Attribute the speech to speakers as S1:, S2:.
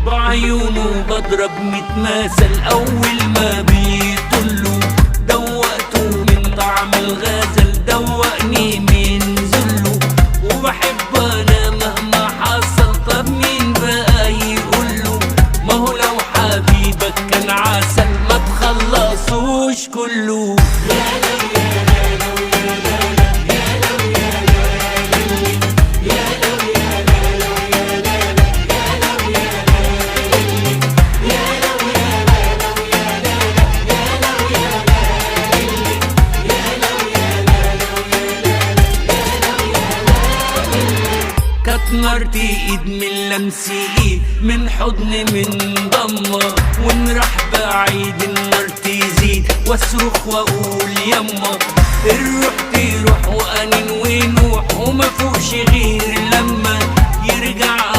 S1: بعيونه بضرب متماثل أول ما بيطلوا. دوقته من طعم الغزل دوقني من ذله، وبحب أنا مهما حصل. طب مين بقى يقوله؟ ما هو لو حبيبك كان عسل ما تخلصوش كله. نارتي ايد من لمس ايد، من حضن من ضمة، ونروح بعيد النار تزيد، واصرخ واقول يما. الروح تروح وانين ونوح، وما فوقش غير لما يرجع